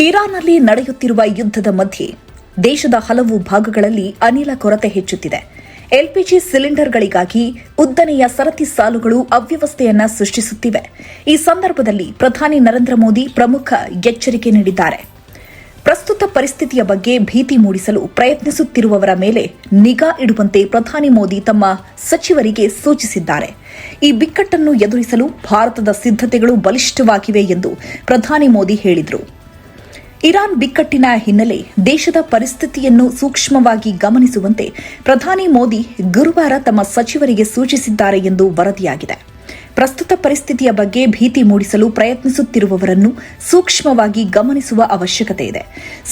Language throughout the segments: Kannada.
ಇರಾನ್ನಲ್ಲಿ ನಡೆಯುತ್ತಿರುವ ಯುದ್ಧದ ಮಧ್ಯೆ ದೇಶದ ಹಲವು ಭಾಗಗಳಲ್ಲಿ ಅನಿಲ ಕೊರತೆ ಹೆಚ್ಚುತ್ತಿದೆ. ಎಲ್ಪಿಜಿ ಸಿಲಿಂಡರ್ಗಳಿಗಾಗಿ ಉದ್ದನೆಯ ಸರತಿ ಸಾಲುಗಳು ಅವ್ಯವಸ್ಥೆಯನ್ನ ಸೃಷ್ಟಿಸುತ್ತಿವೆ. ಈ ಸಂದರ್ಭದಲ್ಲಿ ಪ್ರಧಾನಿ ನರೇಂದ್ರ ಮೋದಿ ಪ್ರಮುಖ ಎಚ್ಚರಿಕೆ ನೀಡಿದ್ದಾರೆ. ಪ್ರಸ್ತುತ ಪರಿಸ್ಥಿತಿಯ ಬಗ್ಗೆ ಭೀತಿ ಮೂಡಿಸಲು ಪ್ರಯತ್ನಿಸುತ್ತಿರುವವರ ಮೇಲೆ ನಿಗಾ ಇಡುವಂತೆ ಪ್ರಧಾನಿ ಮೋದಿ ತಮ್ಮ ಸಚಿವರಿಗೆ ಸೂಚಿಸಿದ್ದಾರೆ. ಈ ಬಿಕ್ಕಟ್ಟನ್ನು ಎದುರಿಸಲು ಭಾರತದ ಸಿದ್ಧತೆಗಳು ಬಲಿಷ್ಠವಾಗಿವೆ ಎಂದು ಪ್ರಧಾನಿ ಮೋದಿ ಹೇಳಿದರು. ಇರಾನ್ ಬಿಕ್ಕಟ್ಟಿನ ಹಿನ್ನೆಲೆ ದೇಶದ ಪರಿಸ್ಥಿತಿಯನ್ನು ಸೂಕ್ಷ್ಮವಾಗಿ ಗಮನಿಸುವಂತೆ ಪ್ರಧಾನಿ ಮೋದಿ ಗುರುವಾರ ತಮ್ಮ ಸಚಿವರಿಗೆ ಸೂಚಿಸಿದ್ದಾರೆ ಎಂದು ವರದಿಯಾಗಿದೆ. ಪ್ರಸ್ತುತ ಪರಿಸ್ಥಿತಿಯ ಬಗ್ಗೆ ಭೀತಿ ಮೂಡಿಸಲು ಪ್ರಯತ್ನಿಸುತ್ತಿರುವವರನ್ನು ಸೂಕ್ಷ್ಮವಾಗಿ ಗಮನಿಸುವ ಅವಶ್ಯಕತೆ ಇದೆ.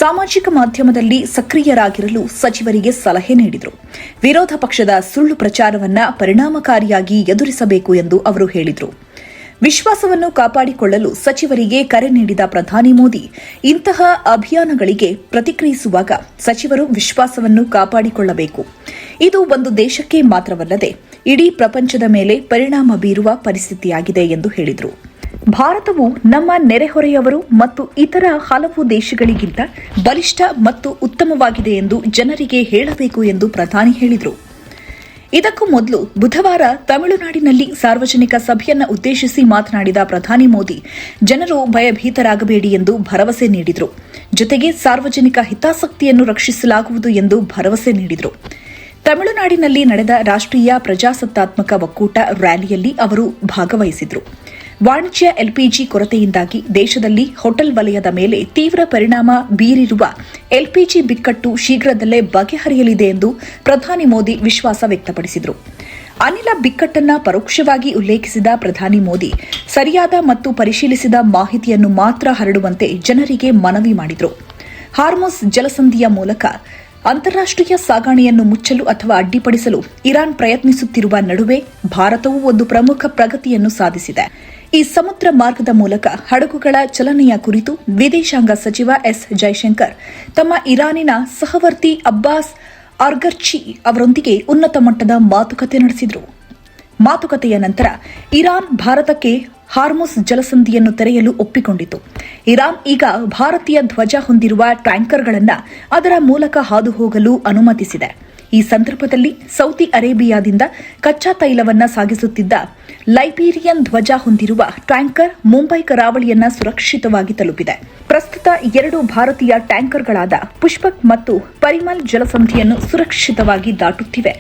ಸಾಮಾಜಿಕ ಮಾಧ್ಯಮದಲ್ಲಿ ಸಕ್ರಿಯರಾಗಿರಲು ಸಚಿವರಿಗೆ ಸಲಹೆ ನೀಡಿದರು. ವಿರೋಧ ಪಕ್ಷದ ಸುಳ್ಳು ಪ್ರಚಾರವನ್ನು ಪರಿಣಾಮಕಾರಿಯಾಗಿ ಎದುರಿಸಬೇಕು ಎಂದು ಅವರು ಹೇಳಿದರು. ವಿಶ್ವಾಸವನ್ನು ಕಾಪಾಡಿಕೊಳ್ಳಲು ಸಚಿವರಿಗೆ ಕರೆ ನೀಡಿದ ಪ್ರಧಾನಿ ಮೋದಿ, ಇಂತಹ ಅಭಿಯಾನಗಳಿಗೆ ಪ್ರತಿಕ್ರಿಯಿಸುವಾಗ ಸಚಿವರು ವಿಶ್ವಾಸವನ್ನು ಕಾಪಾಡಿಕೊಳ್ಳಬೇಕು. ಇದು ಒಂದು ದೇಶಕ್ಕೆ ಮಾತ್ರವಲ್ಲದೆ ಇಡೀ ಪ್ರಪಂಚದ ಮೇಲೆ ಪರಿಣಾಮ ಬೀರುವ ಪರಿಸ್ಥಿತಿಯಾಗಿದೆ ಎಂದು ಹೇಳಿದರು. ಭಾರತವು ನಮ್ಮ ನೆರೆಹೊರೆಯವರು ಮತ್ತು ಇತರ ಹಲವು ದೇಶಗಳಿಗಿಂತ ಬಲಿಷ್ಠ ಮತ್ತು ಉತ್ತಮವಾಗಿದೆ ಎಂದು ಜನರಿಗೆ ಹೇಳಬೇಕು ಎಂದು ಪ್ರಧಾನಿ ಹೇಳಿದರು. ಇದಕ್ಕೂ ಮೊದಲು ಬುಧವಾರ ತಮಿಳುನಾಡಿನಲ್ಲಿ ಸಾರ್ವಜನಿಕ ಸಭೆಯನ್ನು ಉದ್ದೇಶಿಸಿ ಮಾತನಾಡಿದ ಪ್ರಧಾನಿ ಮೋದಿ, ಜನರು ಭಯಭೀತರಾಗಬೇಡಿ ಎಂದು ಭರವಸೆ ನೀಡಿದರು. ಜೊತೆಗೆ ಸಾರ್ವಜನಿಕ ಹಿತಾಸಕ್ತಿಯನ್ನು ರಕ್ಷಿಸಲಾಗುವುದು ಎಂದು ಭರವಸೆ ನೀಡಿದರು. ತಮಿಳುನಾಡಿನಲ್ಲಿ ನಡೆದ ರಾಷ್ಟ್ರೀಯ ಪ್ರಜಾಸತ್ತಾತ್ಮಕ ಒಕ್ಕೂಟ ರ್ಯಾಲಿಯಲ್ಲಿ ಅವರು ಭಾಗವಹಿಸಿದರು. ವಾಣಿಜ್ಯ ಎಲ್ಪಿಜಿ ಕೊರತೆಯಿಂದಾಗಿ ದೇಶದಲ್ಲಿ ಹೋಟೆಲ್ ವಲಯದ ಮೇಲೆ ತೀವ್ರ ಪರಿಣಾಮ ಬೀರಿರುವ ಎಲ್ಪಿಜಿ ಬಿಕ್ಕಟ್ಟು ಶೀಘ್ರದಲ್ಲೇ ಬಗೆಹರಿಯಲಿದೆ ಎಂದು ಪ್ರಧಾನಿ ಮೋದಿ ವಿಶ್ವಾಸ ವ್ಯಕ್ತಪಡಿಸಿದರು. ಅನಿಲ ಬಿಕ್ಕಟ್ಟನ್ನು ಪರೋಕ್ಷವಾಗಿ ಉಲ್ಲೇಖಿಸಿದ ಪ್ರಧಾನಿ ಮೋದಿ, ಸರಿಯಾದ ಮತ್ತು ಪರಿಶೀಲಿಸಿದ ಮಾಹಿತಿಯನ್ನು ಮಾತ್ರ ಹರಡುವಂತೆ ಜನರಿಗೆ ಮನವಿ ಮಾಡಿದರು. ಹಾರ್ಮುಜ್ ಜಲಸಂಧಿಯ ಮೂಲಕ ಅಂತಾರಾಷ್ಟೀಯ ಸಾಗಣೆಯನ್ನು ಮುಚ್ಚಲು ಅಥವಾ ಅಡ್ಡಿಪಡಿಸಲು ಇರಾನ್ ಪ್ರಯತ್ನಿಸುತ್ತಿರುವ ನಡುವೆ ಭಾರತವು ಒಂದು ಪ್ರಮುಖ ಪ್ರಗತಿಯನ್ನು ಸಾಧಿಸಿದೆ. ಈ ಸಮುದ್ರ ಮಾರ್ಗದ ಮೂಲಕ ಹಡಗುಗಳ ಚಲನೆಯ ಕುರಿತು ವಿದೇಶಾಂಗ ಸಚಿವ ಎಸ್ ಜೈಶಂಕರ್ ತಮ್ಮ ಇರಾನಿನ ಸಹವರ್ತಿ ಅಬ್ಬಾಸ್ ಅರ್ಗರ್ಚಿ ಅವರೊಂದಿಗೆ ಉನ್ನತ ಮಟ್ಟದ ಮಾತುಕತೆ ನಡೆಸಿದರು. ಮಾತುಕತೆಯ ನಂತರ ಇರಾನ್ ಭಾರತಕ್ಕೆ ಹಾರ್ಮುಜ್ ಜಲಸಂಧಿಯನ್ನು ತೆರೆಯಲು ಒಪ್ಪಿಕೊಂಡಿತು. ಇರಾನ್ ಈಗ ಭಾರತೀಯ ಧ್ವಜ ಹೊಂದಿರುವ ಟ್ಯಾಂಕರ್ಗಳನ್ನು ಅದರ ಮೂಲಕ ಹಾದು ಹೋಗಲು ಅನುಮತಿಸಿದೆ. ಈ ಸಂದರ್ಭದಲ್ಲಿ ಸೌದಿ ಅರೇಬಿಯಾದಿಂದ ಕಚ್ಚಾ ತೈಲವನ್ನು ಸಾಗಿಸುತ್ತಿದ್ದ ಲೈಬೀರಿಯನ್ ಧ್ವಜ ಹೊಂದಿರುವ ಟ್ಯಾಂಕರ್ ಮುಂಬೈ ಕರಾವಳಿಯನ್ನು ಸುರಕ್ಷಿತವಾಗಿ ತಲುಪಿದೆ. ಪ್ರಸ್ತುತ 2 ಭಾರತೀಯ ಟ್ಯಾಂಕರ್ಗಳಾದ ಪುಷ್ಪಕ್ ಮತ್ತು ಪರಿಮಲ್ ಜಲಸಂಧಿಯನ್ನು ಸುರಕ್ಷಿತವಾಗಿ ದಾಟುತ್ತಿವೆ.